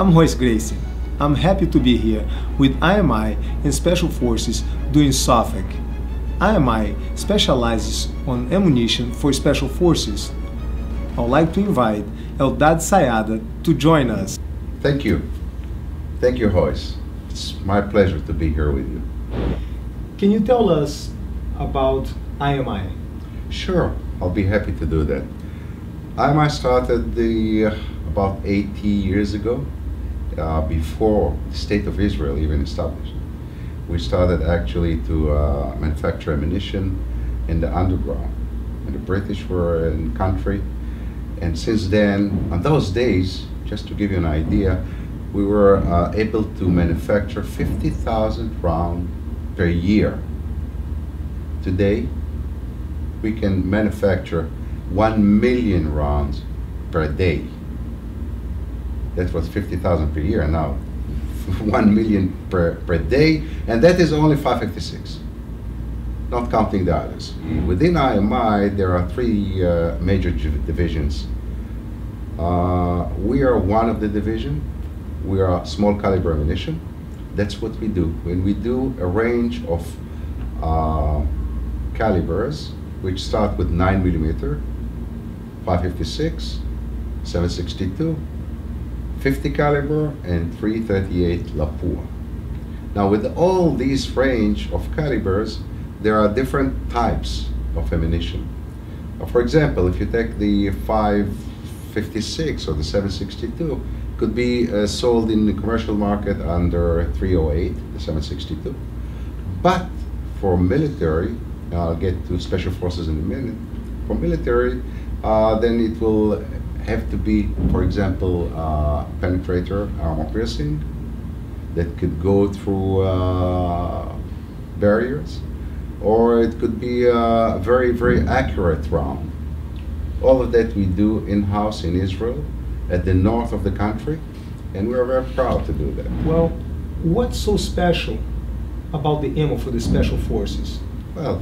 I'm Royce Gracie. I'm happy to be here with IMI and Special Forces doing SOFAC. IMI specializes on ammunition for Special Forces. I would like to invite Eldad Sayada to join us. Thank you. Thank you, Royce. It's my pleasure to be here with you. Can you tell us about IMI? Sure, I'll be happy to do that. IMI started about 80 years ago, before the State of Israel even established. We started actually to manufacture ammunition in the underground. And the British were in country, and since then, on those days, just to give you an idea, we were able to manufacture 50,000 rounds per year. Today, we can manufacture 1 million rounds per day. That was 50,000 per year, and now 1 million per day, and that is only 5.56, not counting the others. Within IMI, there are three major divisions. We are one of the division. We are small caliber ammunition. That's what we do. When we do a range of calibers, which start with 9mm, 5.56, 7.62, 50 caliber, and 338 Lapua. Now, with all these range of calibers, there are different types of ammunition. For example, if you take the 5.56 or the 7.62, could be sold in the commercial market under 308, the 7.62. But for military, I'll get to Special Forces in a minute. For military, then it will have to be, for example, penetrator armor piercing that could go through barriers, or it could be a very, very accurate round. All of that we do in-house in Israel, at the north of the country, and we're very proud to do that. Well, what's so special about the ammo for the Special Forces? Well,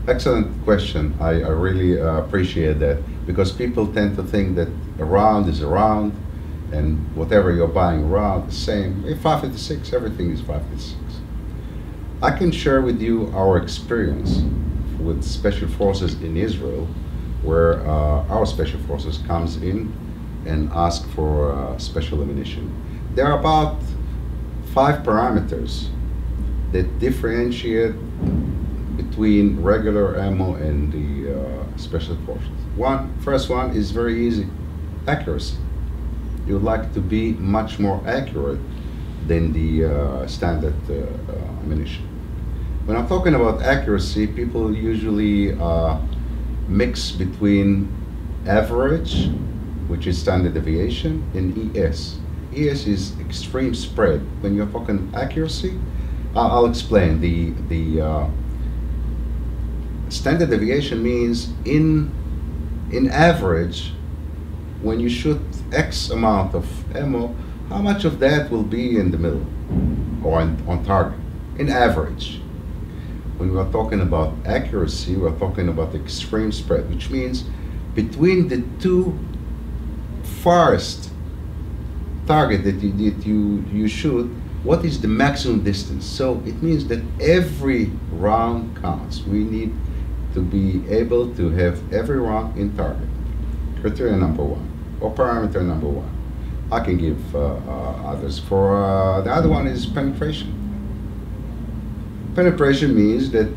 excellent question. I really appreciate that, because people tend to think that a round is a round, and whatever you're buying around, the same. If 5.56, everything is 5.56. I can share with you our experience with Special Forces in Israel, where our Special Forces comes in and ask for special ammunition. There are about 5 parameters that differentiate between regular ammo and the Special Forces. First one is very easy: accuracy. You would like to be much more accurate than the standard ammunition. When I'm talking about accuracy, people usually mix between average, which is standard deviation, and ES. ES is extreme spread. When you're talking accuracy, I'll explain. The standard deviation means in average, when you shoot X amount of ammo, how much of that will be in the middle or on target, in average. When we're talking about accuracy, we're talking about extreme spread, which means between the two farthest target that you shoot, what is the maximum distance? So it means that every round counts. We need to be able to have every round in target. Criteria number 1, or parameter number 1. I can give others. For the other one is penetration. Penetration means that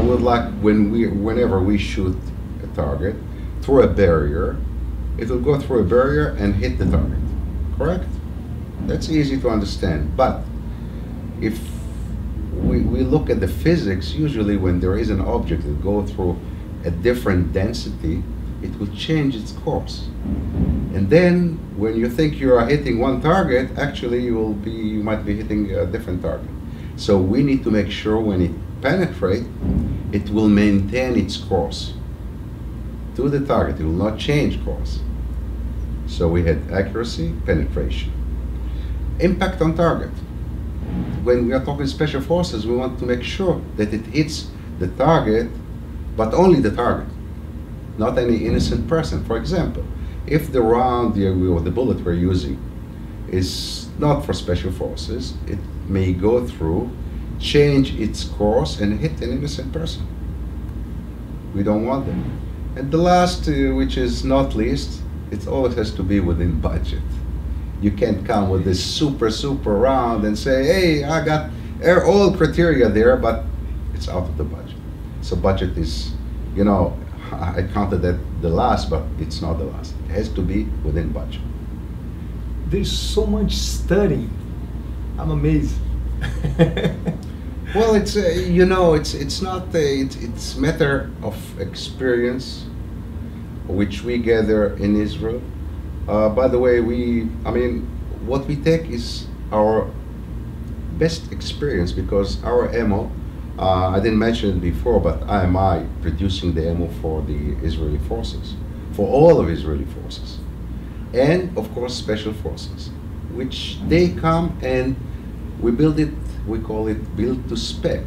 we'd like whenever we shoot a target through a barrier, it will go through a barrier and hit the target. Correct? That's easy to understand. But if we look at the physics, usually when there is an object that goes through a different density, it will change its course. And then when you think you are hitting one target, actually you might be hitting a different target. So we need to make sure when it penetrates, it will maintain its course to the target. It will not change course. So we had accuracy, penetration. Impact on target. When we are talking Special Forces, we want to make sure that it hits the target, but only the target, not any innocent person. For example, if the round or the bullet we're using is not for special forces. It may go through, change its course, and hit an innocent person. We don't want them. And the last, which is not least, it always has to be within budget. You can't come with this super round and say, hey, I got all criteria there, but it's out of the budget. So budget is, you know, I counted that the last, but it's not the last. It has to be within budget. There's so much studying. I'm amazed. Well, it's you know, it's not it's matter of experience, which we gather in Israel. By the way, I mean, what we take is our best experience, because our ammo, I didn't mention it before, but IMI producing the ammo for the Israeli forces, for all of Israeli forces, and of course special forces, which they come and we build it. We call it build to spec.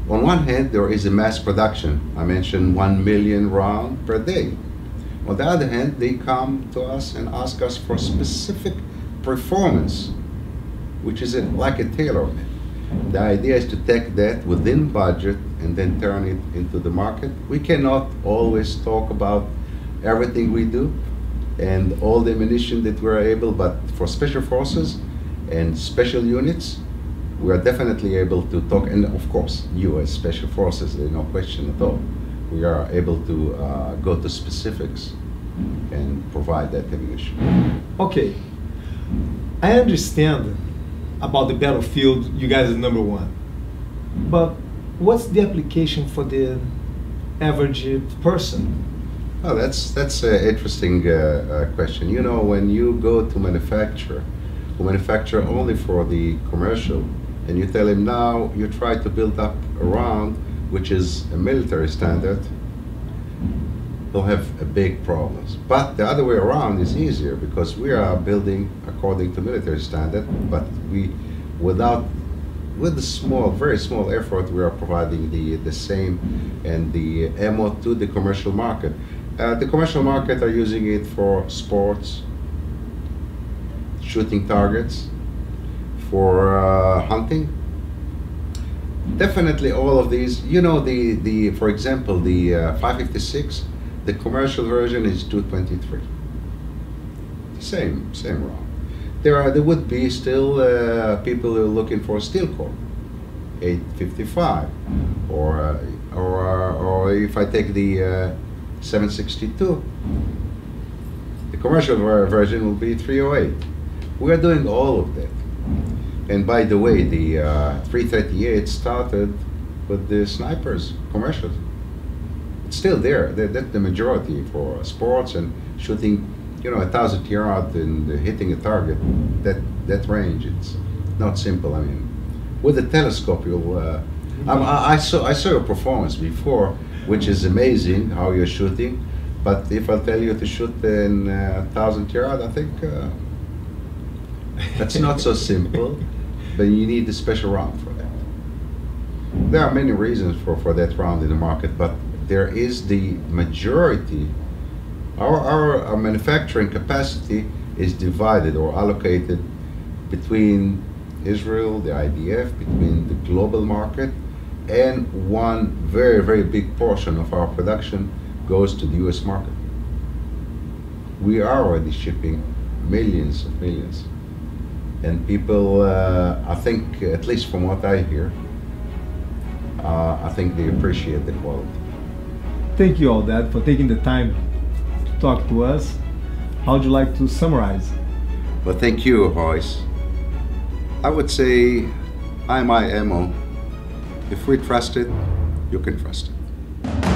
On one hand, there is a mass production. I mentioned 1 million rounds per day. On the other hand, they come to us and ask us for specific performance, which is like a tailor-made. The idea is to take that within budget and then turn it into the market. We cannot always talk about everything we do and all the ammunition that we're able, but for special forces and special units, we are definitely able to talk, and of course, you as special forces, there's no question at all. We are able to go to specifics and provide that ammunition. Okay, I understand about the battlefield, you guys are number one. But what's the application for the average person? Oh, that's an interesting question. You know, when you go to manufacture only for the commercial, and you tell him now you try to build up a round which is a military standard, they'll have a big problems. But the other way around is easier, because we are building according to military standard, but with the small, very small effort, we are providing the same and the ammo to the commercial market. The commercial market are using it for sports, shooting targets, for hunting. Definitely all of these, you know, for example, the 556, the commercial version is 223. Same round. There would be still people who are looking for steel core, 855, or if I take the 762, the commercial version will be 308. We are doing all of that. And by the way, the 338 started with the snipers, commercials. It's still there. That's the majority for sports and shooting, you know, 1,000 yards and hitting a target. That range, it's not simple. I mean, with a telescope, you'll. I saw your performance before, which is amazing how you're shooting. But if I tell you to shoot in 1,000 yards, I think that's not so simple. But you need a special round for that. There are many reasons for that round in the market, but there is the majority. Our manufacturing capacity is divided or allocated between Israel, the IDF, between the global market, and one very, very big portion of our production goes to the US market. We are already shipping millions of millions. And people, I think, at least from what I hear, I think they appreciate the quality. Thank you all that for taking the time to talk to us. How would you like to summarize? Well, thank you, Royce. I would say IMI ammo. If we trust it, you can trust it.